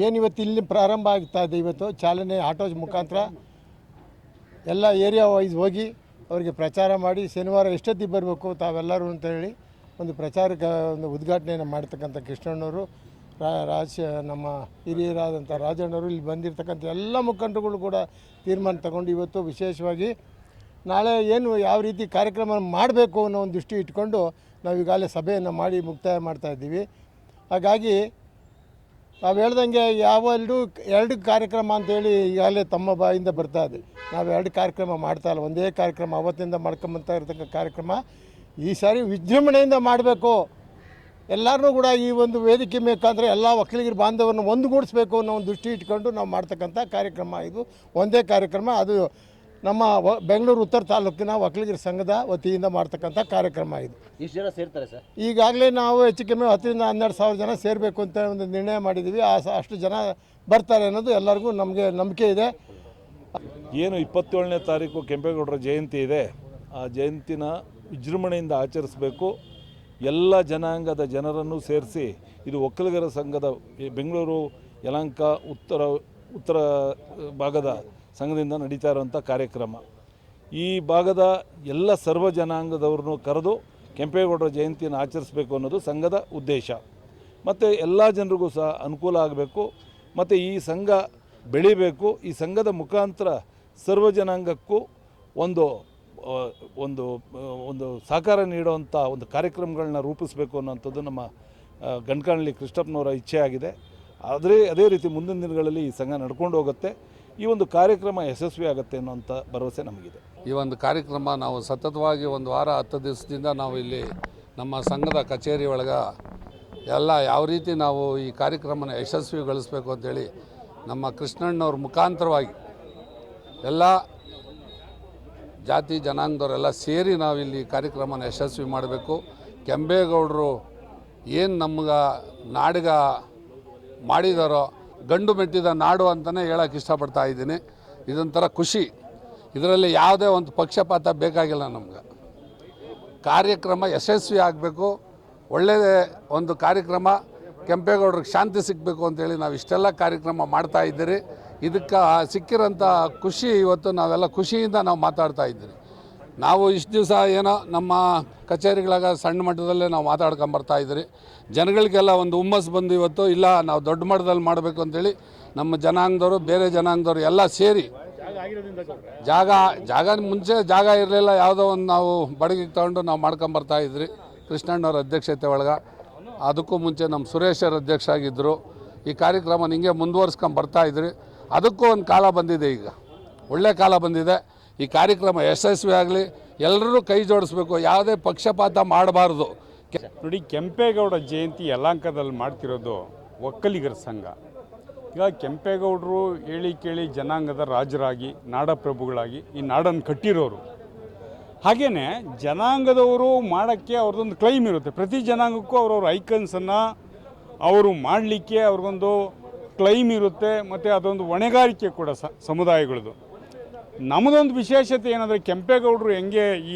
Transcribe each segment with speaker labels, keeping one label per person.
Speaker 1: ಏನಿವತ್ತು ಇಲ್ಲಿ ಪ್ರಾರಂಭ ಆಗ್ತಾ ಇದೆ, ಇವತ್ತು ಚಾಲನೆ ಆಟೋ ಮುಖಾಂತರ ಎಲ್ಲ ಏರಿಯಾ ವೈಸ್ ಹೋಗಿ ಅವರಿಗೆ ಪ್ರಚಾರ ಮಾಡಿ ಶನಿವಾರ ಎಷ್ಟೊತ್ತಿಗೆ ಬರಬೇಕು ತಾವೆಲ್ಲರೂ ಅಂತ ಹೇಳಿ ಒಂದು ಪ್ರಚಾರಕ್ಕೆ ಒಂದು ಉದ್ಘಾಟನೆಯನ್ನು ಮಾಡ್ತಕ್ಕಂಥ ಕೃಷ್ಣಣ್ಣವರು ನಮ್ಮ ಹಿರಿಯರಾದಂಥ ರಾಜಣ್ಣವರು ಇಲ್ಲಿ ಬಂದಿರತಕ್ಕಂಥ ಎಲ್ಲ ಮುಖಂಡರುಗಳು ಕೂಡ ತೀರ್ಮಾನ ತಗೊಂಡು ಇವತ್ತು ವಿಶೇಷವಾಗಿ ನಾಳೆ ಏನು ಯಾವ ರೀತಿ ಕಾರ್ಯಕ್ರಮ ಮಾಡಬೇಕು ಅನ್ನೋ ಒಂದು ದೃಷ್ಟಿ ಇಟ್ಕೊಂಡು ನಾವು ಈಗಾಗಲೇ ಸಭೆಯನ್ನು ಮಾಡಿ ಮುಕ್ತಾಯ ಮಾಡ್ತಾಯಿದ್ದೀವಿ. ಹಾಗಾಗಿ ನಾವು ಹೇಳ್ದಂಗೆ ಎರಡು ಕಾರ್ಯಕ್ರಮ ಅಂತೇಳಿ ಈಗಾಗಲೇ ತಮ್ಮ ಬಾಯಿಂದ ಬರ್ತಾ ಇದೆ. ನಾವು 2 ಕಾರ್ಯಕ್ರಮ ಮಾಡ್ತಾಯಿಲ್ಲ, ಒಂದೇ ಕಾರ್ಯಕ್ರಮ ಅವತ್ತಿಂದ ಮಾಡ್ಕೊಂಬಂತ ಇರತಕ್ಕ ಕಾರ್ಯಕ್ರಮ ಈ ಸಾರಿ ವಿಜೃಂಭಣೆಯಿಂದ ಮಾಡಬೇಕು. ಎಲ್ಲರೂ ಕೂಡ ಈ ಒಂದು ವೇದಿಕೆ ಮುಖಾಂತರ ಎಲ್ಲ ಒಕ್ಕಲಿಗರ ಬಾಂಧವರನ್ನು ಒಂದುಗೂಡಿಸ್ಬೇಕು ಅನ್ನೋ ಒಂದು ದೃಷ್ಟಿ ಇಟ್ಕೊಂಡು ನಾವು ಮಾಡ್ತಕ್ಕಂಥ ಕಾರ್ಯಕ್ರಮ. ಇದು ಒಂದೇ ಕಾರ್ಯಕ್ರಮ, ಅದು ನಮ್ಮ ಬೆಂಗಳೂರು ಉತ್ತರ ತಾಲೂಕಿನ ಒಕ್ಕಲಿಗರ ಸಂಘದ ವತಿಯಿಂದ ಮಾಡ್ತಕ್ಕಂಥ ಕಾರ್ಯಕ್ರಮ. ಇದು
Speaker 2: ಇಷ್ಟು ಜನ ಸೇರ್ತಾರೆ ಸರ್?
Speaker 1: ಈಗಾಗಲೇ ನಾವು ಹೆಚ್ಚು ಕಮ್ಮಿ 10,000 to 12,000 ಜನ ಸೇರಬೇಕು ಅಂತ ಒಂದು ನಿರ್ಣಯ ಮಾಡಿದ್ದೀವಿ. ಅಷ್ಟು ಜನ ಬರ್ತಾರೆ ಅನ್ನೋದು ಎಲ್ಲರಿಗೂ ನಮಗೆ ನಂಬಿಕೆ ಇದೆ.
Speaker 3: ಏನು 27ನೇ ತಾರೀಕು ಕೆಂಪೇಗೌಡರ ಜಯಂತಿ ಇದೆ, ಆ ಜಯಂತಿನ ವಿಜೃಂಭಣೆಯಿಂದ ಆಚರಿಸಬೇಕು. ಎಲ್ಲ ಜನಾಂಗದ ಜನರನ್ನು ಸೇರಿಸಿ, ಇದು ಒಕ್ಕಲಿಗರ ಸಂಘದ ಬೆಂಗಳೂರು ಯಲಹಂಕ ಉತ್ತರ ಭಾಗದ ಸಂಘದಿಂದ ನಡೀತಾ ಇರುವಂಥ ಕಾರ್ಯಕ್ರಮ. ಈ ಭಾಗದ ಎಲ್ಲ ಸರ್ವ ಜನಾಂಗದವ್ರನ್ನೂ ಕರೆದು ಕೆಂಪೇಗೌಡರ ಜಯಂತಿಯನ್ನು ಆಚರಿಸಬೇಕು ಅನ್ನೋದು ಸಂಘದ ಉದ್ದೇಶ. ಮತ್ತು ಎಲ್ಲ ಜನರಿಗೂ ಸಹ ಅನುಕೂಲ ಆಗಬೇಕು ಮತ್ತು ಈ ಸಂಘ ಬೆಳಿಬೇಕು. ಈ ಸಂಘದ ಮುಖಾಂತರ ಸರ್ವ ಜನಾಂಗಕ್ಕೂ ಒಂದು ಒಂದು ಒಂದು ಸಹಕಾರ ನೀಡುವಂಥ ಒಂದು ಕಾರ್ಯಕ್ರಮಗಳನ್ನ ರೂಪಿಸಬೇಕು ಅನ್ನೋಂಥದ್ದು ನಮ್ಮ ಗಂಟಕನಹಳ್ಳಿ ಕೃಷ್ಣಪ್ಪನವರ ಇಚ್ಛೆ ಆಗಿದೆ. ಅದೇ ರೀತಿ ಮುಂದಿನ ದಿನಗಳಲ್ಲಿ ಈ ಸಂಘ ನಡ್ಕೊಂಡು ಹೋಗುತ್ತೆ. ಈ ಒಂದು ಕಾರ್ಯಕ್ರಮ ಯಶಸ್ವಿ ಆಗುತ್ತೆ ಅನ್ನೋಂಥ ಭರವಸೆ ನಮಗಿದೆ.
Speaker 4: ಈ ಒಂದು ಕಾರ್ಯಕ್ರಮ ನಾವು ಸತತವಾಗಿ 1 ವಾರ 10 ದಿವಸದಿಂದ ನಾವು ಇಲ್ಲಿ ನಮ್ಮ ಸಂಘದ ಕಚೇರಿ ಒಳಗೆ ಎಲ್ಲ ಯಾವ ರೀತಿ ನಾವು ಈ ಕಾರ್ಯಕ್ರಮನ ಯಶಸ್ವಿಗೊಳಿಸಬೇಕು ಅಂತೇಳಿ ನಮ್ಮ ಕೃಷ್ಣಣ್ಣವ್ರ ಮುಖಾಂತರವಾಗಿ ಎಲ್ಲ ಜಾತಿ ಜನಾಂಗದವರೆಲ್ಲ ಸೇರಿ ನಾವಿಲ್ಲಿ ಕಾರ್ಯಕ್ರಮನ ಯಶಸ್ವಿ ಮಾಡಬೇಕು. ಕೆಂಪೇಗೌಡರು ಏನು ನಮ್ಗೆ ನಾಡಿಗ ಮಾಡಿದಾರೋ ಗಂಡು ಮೆಟ್ಟಿದ ನಾಡು ಅಂತಲೇ ಹೇಳೋಕ್ಕೆ ಇಷ್ಟಪಡ್ತಾ ಇದ್ದೀನಿ. ಇದೊಂಥರ ಖುಷಿ. ಇದರಲ್ಲಿ ಯಾವುದೇ ಒಂದು ಪಕ್ಷಪಾತ ಬೇಕಾಗಿಲ್ಲ. ನಮ್ಗೆ ಕಾರ್ಯಕ್ರಮ ಯಶಸ್ವಿ ಆಗಬೇಕು, ಒಳ್ಳೆಯ ಒಂದು ಕಾರ್ಯಕ್ರಮ, ಕೆಂಪೇಗೌಡರಿಗೆ ಶಾಂತಿ ಸಿಗಬೇಕು ಅಂತೇಳಿ ನಾವು ಇಷ್ಟೆಲ್ಲ ಕಾರ್ಯಕ್ರಮ ಮಾಡ್ತಾ ಇದ್ದೀರಿ. ಇದಕ್ಕೆ ಸಿಕ್ಕಿರೋಂಥ ಖುಷಿ ಇವತ್ತು ನಾವೆಲ್ಲ ಖುಷಿಯಿಂದ ನಾವು ಮಾತಾಡ್ತಾ ಇದ್ದೀರಿ. ನಾವು ಇಷ್ಟು ದಿವಸ ಏನೋ ನಮ್ಮ ಕಚೇರಿಗಳಾಗ ಸಣ್ಣ ಮಟ್ಟದಲ್ಲೇ ನಾವು ಮಾತಾಡ್ಕೊಂಬರ್ತಾ ಇದ್ದೀರಿ. ಜನಗಳಿಗೆಲ್ಲ ಒಂದು ಹುಮ್ಮಸ್ಸು ಬಂದು ಇವತ್ತು ಇಲ್ಲ ನಾವು ದೊಡ್ಡ ಮಟ್ಟದಲ್ಲಿ ಮಾಡಬೇಕು ಅಂತೇಳಿ ನಮ್ಮ ಜನಾಂಗದವರು ಬೇರೆ ಜನಾಂಗದವರು ಎಲ್ಲ ಸೇರಿ ಜಾಗ ಮುಂಚೆ ಜಾಗ ಇರಲಿಲ್ಲ, ಯಾವುದೋ ಒಂದು ನಾವು ಬಡಗಿಗೆ ತಗೊಂಡು ನಾವು ಮಾಡ್ಕೊಂಬರ್ತಾ ಇದ್ರಿ ಕೃಷ್ಣಣ್ಣವ್ರ ಅಧ್ಯಕ್ಷತೆ ಒಳಗೆ. ಅದಕ್ಕೂ ಮುಂಚೆ ನಮ್ಮ ಸುರೇಶರ ಅಧ್ಯಕ್ಷ ಆಗಿದ್ದರು. ಈ ಕಾರ್ಯಕ್ರಮ ಹಿಂಗೆ ಮುಂದುವರ್ಸ್ಕೊಂಬರ್ತಾ ಇದ್ರಿ. ಅದಕ್ಕೂ ಒಂದು ಕಾಲ ಬಂದಿದೆ, ಈಗ ಒಳ್ಳೆ ಕಾಲ ಬಂದಿದೆ. ಈ ಕಾರ್ಯಕ್ರಮ ಯಶಸ್ವಿ ಆಗಲಿ, ಎಲ್ಲರೂ ಕೈ ಜೋಡಿಸ್ಬೇಕು, ಯಾವುದೇ ಪಕ್ಷಪಾತ ಮಾಡಬಾರ್ದು.
Speaker 5: ನೋಡಿ, ಕೆಂಪೇಗೌಡ ಜಯಂತಿ ಯಲಹಂಕದಲ್ಲಿ ಮಾಡ್ತಿರೋದು ಒಕ್ಕಲಿಗರ ಸಂಘ. ಈಗ ಕೆಂಪೇಗೌಡರು ಹೇಳಿ ಕೇಳಿ ಜನಾಂಗದ ರಾಜರಾಗಿ ನಾಡಪ್ರಭುಗಳಾಗಿ ಈ ನಾಡನ್ನು ಕಟ್ಟಿರೋರು. ಹಾಗೆಯೇ ಜನಾಂಗದವರು ಮಾಡೋಕ್ಕೆ ಅವ್ರದ್ದೊಂದು ಕ್ಲೈಮ್ ಇರುತ್ತೆ. ಪ್ರತಿ ಜನಾಂಗಕ್ಕೂ ಅವ್ರವ್ರ ಐಕನ್ಸನ್ನು ಅವರು ಮಾಡಲಿಕ್ಕೆ ಅವ್ರಿಗೊಂದು ಕ್ಲೈಮ್ ಇರುತ್ತೆ. ಮತ್ತು ಅದೊಂದು ಹೊಣೆಗಾರಿಕೆ ಕೂಡ ಸಮುದಾಯಗಳದು. ನಮ್ಮದೊಂದು ವಿಶೇಷತೆ ಏನಂದರೆ, ಕೆಂಪೇಗೌಡರು ಹೆಂಗೆ ಈ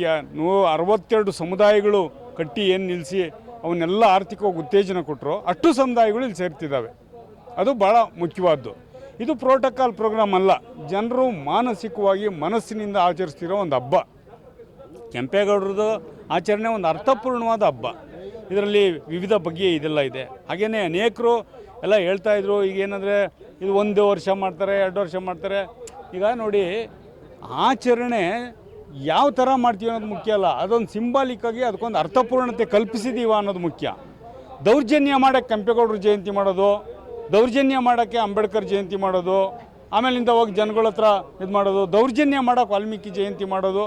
Speaker 5: 62 ಸಮುದಾಯಗಳು ಕಟ್ಟಿ ಏನು ನಿಲ್ಲಿಸಿ ಅವನ್ನೆಲ್ಲ ಆರ್ಥಿಕವಾಗಿ ಉತ್ತೇಜನ ಕೊಟ್ಟರು, ಅಷ್ಟು ಸಮುದಾಯಗಳು ಇಲ್ಲಿ ಸೇರ್ತಿದ್ದಾವೆ. ಅದು ಭಾಳ ಮುಖ್ಯವಾದ್ದು. ಇದು ಪ್ರೋಟೋಕಾಲ್ ಪ್ರೋಗ್ರಾಮ್ ಅಲ್ಲ, ಜನರು ಮಾನಸಿಕವಾಗಿ ಮನಸ್ಸಿನಿಂದ ಆಚರಿಸ್ತಿರೋ ಒಂದು ಹಬ್ಬ. ಕೆಂಪೇಗೌಡರದ್ದು ಆಚರಣೆ ಒಂದು ಅರ್ಥಪೂರ್ಣವಾದ ಹಬ್ಬ. ಇದರಲ್ಲಿ ವಿವಿಧ ಬಗೆಯ ಇದೆಲ್ಲ ಇದೆ. ಹಾಗೆಯೇ ಅನೇಕರು ಎಲ್ಲ ಹೇಳ್ತಾಯಿದ್ರು, ಈಗೇನೆಂದರೆ ಇದು 1 ವರ್ಷ ಮಾಡ್ತಾರೆ, 2 ವರ್ಷ ಮಾಡ್ತಾರೆ. ಈಗ ನೋಡಿ, ಆಚರಣೆ ಯಾವ ಥರ ಮಾಡ್ತೀವಿ ಅನ್ನೋದು ಮುಖ್ಯ ಅಲ್ಲ, ಅದೊಂದು ಸಿಂಬಾಲಿಕ್ಕಾಗಿ ಅದಕ್ಕೊಂದು ಅರ್ಥಪೂರ್ಣತೆ ಕಲ್ಪಿಸಿದೀವ ಅನ್ನೋದು ಮುಖ್ಯ. ದೌರ್ಜನ್ಯ ಮಾಡೋಕ್ಕೆ ಕೆಂಪೇಗೌಡರ ಜಯಂತಿ ಮಾಡೋದು, ದೌರ್ಜನ್ಯ ಮಾಡೋಕ್ಕೆ ಅಂಬೇಡ್ಕರ್ ಜಯಂತಿ ಮಾಡೋದು, ಆಮೇಲಿಂದ ಹೋಗಿ ಜನಗಳ ಹತ್ರ ಇದು ಮಾಡೋದು, ದೌರ್ಜನ್ಯ ಮಾಡೋಕ್ಕೆ ವಾಲ್ಮೀಕಿ ಜಯಂತಿ ಮಾಡೋದು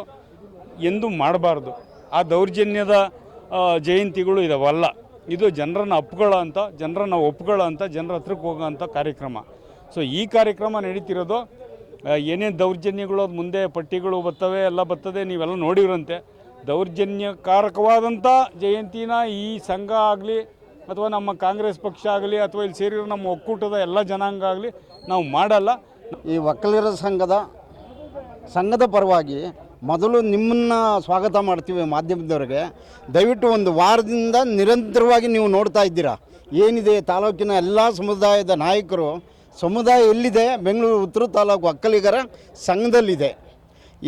Speaker 5: ಎಂದು ಮಾಡಬಾರ್ದು. ಆ ದೌರ್ಜನ್ಯದ ಜಯಂತಿಗಳು ಇದಾವಲ್ಲ. ಇದು ಜನರನ್ನು ಅಪ್ಕೊಳ್ಳೋ ಅಂಥ, ಜನರನ್ನು ಒಪ್ಕೊಳ್ಳೋ ಅಂಥ, ಜನರ ಹತ್ರಕ್ಕೆ ಹೋಗೋ ಅಂಥ ಕಾರ್ಯಕ್ರಮ. ಸೊ ಈ ಕಾರ್ಯಕ್ರಮ ನಡೀತಿರೋದು, ಏನೇನು ದೌರ್ಜನ್ಯಗಳು ಅದು ಮುಂದೆ ಪಟ್ಟಿಗಳು ಬರ್ತವೆ, ಎಲ್ಲ ಬರ್ತದೆ, ನೀವೆಲ್ಲ ನೋಡಿರಂತೆ. ದೌರ್ಜನ್ಯಕಾರಕವಾದಂಥ ಜಯಂತಿನ ಈ ಸಂಘ ಆಗಲಿ ಅಥವಾ ನಮ್ಮ ಕಾಂಗ್ರೆಸ್ ಪಕ್ಷ ಆಗಲಿ ಅಥವಾ ಇಲ್ಲಿ ಸೇರಿರೋ ನಮ್ಮ ಒಕ್ಕೂಟದ ಎಲ್ಲ ಜನಾಂಗ ಆಗಲಿ ನಾವು ಮಾಡಲ್ಲ.
Speaker 6: ಈ ಒಕ್ಕಲಿಗರ ಸಂಘದ ಪರವಾಗಿ ಮೊದಲು ನಿಮ್ಮನ್ನು ಸ್ವಾಗತ ಮಾಡ್ತೀವಿ ಮಾಧ್ಯಮದವರಿಗೆ. ದಯವಿಟ್ಟು 1 ವಾರದಿಂದ ನಿರಂತರವಾಗಿ ನೀವು ನೋಡ್ತಾ ಇದ್ದೀರಾ ಏನಿದೆ ತಾಲೂಕಿನ ಎಲ್ಲ ಸಮುದಾಯದ ನಾಯಕರು, ಸಮುದಾಯ ಎಲ್ಲಿದೆ? ಬೆಂಗಳೂರು ಉತ್ತರ ತಾಲೂಕು ಒಕ್ಕಲಿಗರ ಸಂಘದಲ್ಲಿದೆ.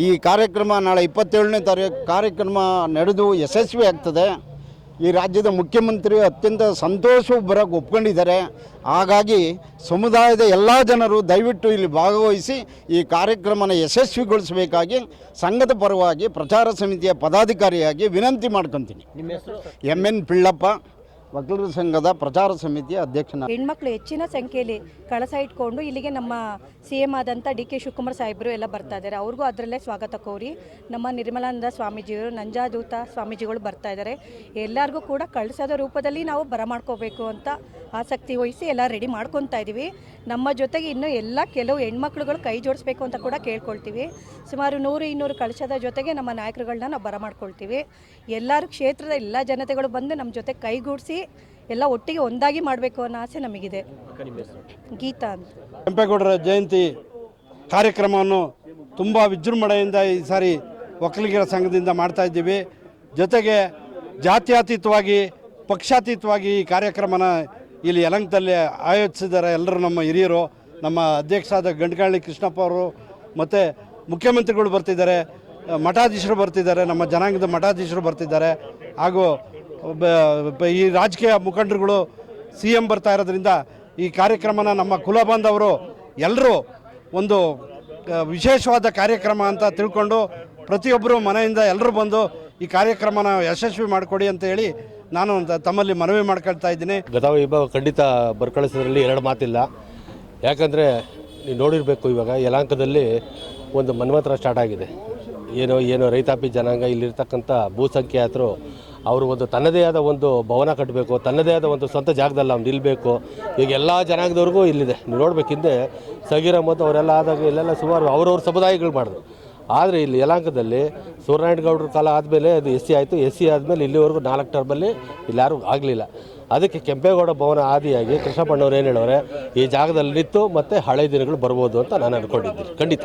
Speaker 6: ಈ ಕಾರ್ಯಕ್ರಮ ನಾಳೆ 27ನೇ ತಾರೀಕು ಕಾರ್ಯಕ್ರಮ ನಡೆದು ಯಶಸ್ವಿ ಆಗ್ತದೆ. ಈ ರಾಜ್ಯದ ಮುಖ್ಯಮಂತ್ರಿ ಅತ್ಯಂತ ಸಂತೋಷ ಬರೋಕ್ಕೆ ಒಪ್ಕೊಂಡಿದ್ದಾರೆ. ಹಾಗಾಗಿ ಸಮುದಾಯದ ಎಲ್ಲ ಜನರು ದಯವಿಟ್ಟು ಇಲ್ಲಿ ಭಾಗವಹಿಸಿ ಈ ಕಾರ್ಯಕ್ರಮನ ಯಶಸ್ವಿಗೊಳಿಸಬೇಕಾಗಿ ಸಂಘದ ಪರವಾಗಿ ಪ್ರಚಾರ ಸಮಿತಿಯ ಪದಾಧಿಕಾರಿಯಾಗಿ ವಿನಂತಿ ಮಾಡ್ಕೊತೀನಿ. MN ಪಿಳ್ಳಪ್ಪ, ವಕೀಲರ ಸಂಘದ ಪ್ರಚಾರ ಸಮಿತಿಯ ಅಧ್ಯಕ್ಷನ.
Speaker 2: ಹೆಣ್ಮಕ್ಳು ಹೆಚ್ಚಿನ ಸಂಖ್ಯೆಯಲ್ಲಿ ಕಳಸ ಇಟ್ಕೊಂಡು ಇಲ್ಲಿಗೆ ನಮ್ಮ CM ಆದಂಥ DK ಶಿವಕುಮಾರ್ ಸಾಹೇಬರು ಎಲ್ಲ ಬರ್ತಾ ಇದ್ದಾರೆ. ಅವ್ರಿಗೂ ಅದರಲ್ಲೇ ಸ್ವಾಗತ ಕೋರಿ ನಮ್ಮ ನಿರ್ಮಲಾನಂದ ಸ್ವಾಮೀಜಿಯವರು, ನಂಜಾದೂತ ಸ್ವಾಮೀಜಿಗಳು ಬರ್ತಾ ಇದ್ದಾರೆ. ಎಲ್ಲರಿಗೂ ಕೂಡ ಕಳಸದ ರೂಪದಲ್ಲಿ ನಾವು ಬರಮಾಡ್ಕೋಬೇಕು ಅಂತ ಆಸಕ್ತಿ ವಹಿಸಿ ಎಲ್ಲ ರೆಡಿ ಮಾಡ್ಕೊತಾ ಇದ್ದೀವಿ. ನಮ್ಮ ಜೊತೆಗೆ ಇನ್ನೂ ಎಲ್ಲ ಕೆಲವು ಹೆಣ್ಮಕ್ಳುಗಳು ಕೈ ಜೋಡಿಸ್ಬೇಕು ಅಂತ ಕೂಡ ಕೇಳ್ಕೊಳ್ತೀವಿ. ಸುಮಾರು 100-200 ಕಳಸದ ಜೊತೆಗೆ ನಮ್ಮ ನಾಯಕರುಗಳನ್ನ ನಾವು ಬರಮಾಡ್ಕೊಳ್ತೀವಿ. ಎಲ್ಲರೂ ಕ್ಷೇತ್ರದ ಎಲ್ಲ ಜನತೆಗಳು ಬಂದು ನಮ್ಮ ಜೊತೆ ಕೈಗೂಡಿಸಿ ಎಲ್ಲ ಒಟ್ಟಿಗೆ ಒಂದಾಗಿ ಮಾಡಬೇಕು ಅನ್ನೋ ಆಸೆ ನಮಗಿದೆ. ಗೀತಾ ಅಂತ.
Speaker 7: ಕೆಂಪೇಗೌಡರ ಜಯಂತಿ ಕಾರ್ಯಕ್ರಮವನ್ನು ತುಂಬ ವಿಜೃಂಭಣೆಯಿಂದ ಈ ಸಾರಿ ಒಕ್ಕಲಿಗರ ಸಂಘದಿಂದ ಮಾಡ್ತಾ ಇದ್ದೀವಿ. ಜೊತೆಗೆ ಜಾತ್ಯತೀತವಾಗಿ ಪಕ್ಷಾತೀತವಾಗಿ ಈ ಕಾರ್ಯಕ್ರಮನ ಇಲ್ಲಿ ಯಲಹಂಕದಲ್ಲಿ ಆಯೋಜಿಸಿದ್ದಾರೆ. ಎಲ್ಲರೂ ನಮ್ಮ ಹಿರಿಯರು, ನಮ್ಮ ಅಧ್ಯಕ್ಷರಾದ ಗಂಟಗಾಳಿ ಕೃಷ್ಣಪ್ಪ ಅವರು ಮತ್ತು ಮುಖ್ಯಮಂತ್ರಿಗಳು ಬರ್ತಿದ್ದಾರೆ, ಮಠಾಧೀಶರು ಬರ್ತಿದ್ದಾರೆ, ನಮ್ಮ ಜನಾಂಗದ ಮಠಾಧೀಶರು ಬರ್ತಿದ್ದಾರೆ, ಹಾಗೂ ಈ ರಾಜಕೀಯ ಮುಖಂಡರುಗಳು, CM ಬರ್ತಾ ಇರೋದ್ರಿಂದ ಈ ಕಾರ್ಯಕ್ರಮನ ನಮ್ಮ ಕುಲಬಾಂಧವರು ಎಲ್ಲರೂ ಒಂದು ವಿಶೇಷವಾದ ಕಾರ್ಯಕ್ರಮ ಅಂತ ತಿಳ್ಕೊಂಡು ಪ್ರತಿಯೊಬ್ಬರು ಮನೆಯಿಂದ ಎಲ್ಲರೂ ಬಂದು ಈ ಕಾರ್ಯಕ್ರಮನ ಯಶಸ್ವಿ ಮಾಡಿಕೊಡಿ ಅಂತ ಹೇಳಿ ನಾನು ತಮ್ಮಲ್ಲಿ ಮನವಿ ಮಾಡ್ಕೊಳ್ತಾ ಇದ್ದೀನಿ.
Speaker 8: ಗತವೈಭವ ಖಂಡಿತ ಬರ್ಕಳಿಸೋದ್ರಲ್ಲಿ ಎರಡು ಮಾತಿಲ್ಲ. ಯಾಕಂದರೆ ನೀವು ನೋಡಿರಬೇಕು, ಇವಾಗ ಯಲಹಂಕದಲ್ಲಿ ಒಂದು ಮನ್ವಂತರ ಸ್ಟಾರ್ಟ್ ಆಗಿದೆ. ಏನೋ ರೈತಾಪಿ ಜನಾಂಗ ಇಲ್ಲಿರ್ತಕ್ಕಂಥ ಭೂಸಂಖ್ಯಾತರು ಅವರು ಒಂದು ತನ್ನದೇ ಆದ ಒಂದು ಭವನ ಕಟ್ಟಬೇಕು, ತನ್ನದೇ ಆದ ಒಂದು ಸ್ವಂತ ಜಾಗದಲ್ಲಿ ಅವ್ನು ನಿಲ್ಲಬೇಕು. ಈಗ ಎಲ್ಲ ಜನಾಂಗದವ್ರಿಗೂ ಇಲ್ಲಿದೆ. ನೀವು ನೋಡ್ಬೇಕು, ಹಿಂದೆ ಸಗೀರ ಮತ್ತು ಅವರೆಲ್ಲ ಆದಾಗ ಇಲ್ಲೆಲ್ಲ ಸುಮಾರು ಅವ್ರವ್ರ ಸಮುದಾಯಗಳು ಮಾಡಿದ್ರು. ಆದರೆ ಇಲ್ಲಿ ಯಲಹಂಕದಲ್ಲಿ ಸೂರ್ಯನಾರಾಯಣ ಕಾಲ ಆದಮೇಲೆ ಅದು SC ಆಯಿತು. SC ಆದಮೇಲೆ ಇಲ್ಲಿವರೆಗೂ 4 ಟರ್ಮಲ್ಲಿ ಇಲ್ಲಿ ಯಾರೂ ಆಗಲಿಲ್ಲ. ಅದಕ್ಕೆ ಕೆಂಪೇಗೌಡ ಭವನ ಆದಿಯಾಗಿ ಕೃಷ್ಣಪ್ಪಣ್ಣವ್ರು ಏನು ಹೇಳೋರೆ, ಈ ಜಾಗದಲ್ಲಿ ನಿಂತು ಮತ್ತು ಹಳೆ ದಿನಗಳು ಬರ್ಬೋದು ಅಂತ ನಾನು ಅಂದ್ಕೊಂಡಿದ್ದೀನಿ. ಖಂಡಿತ.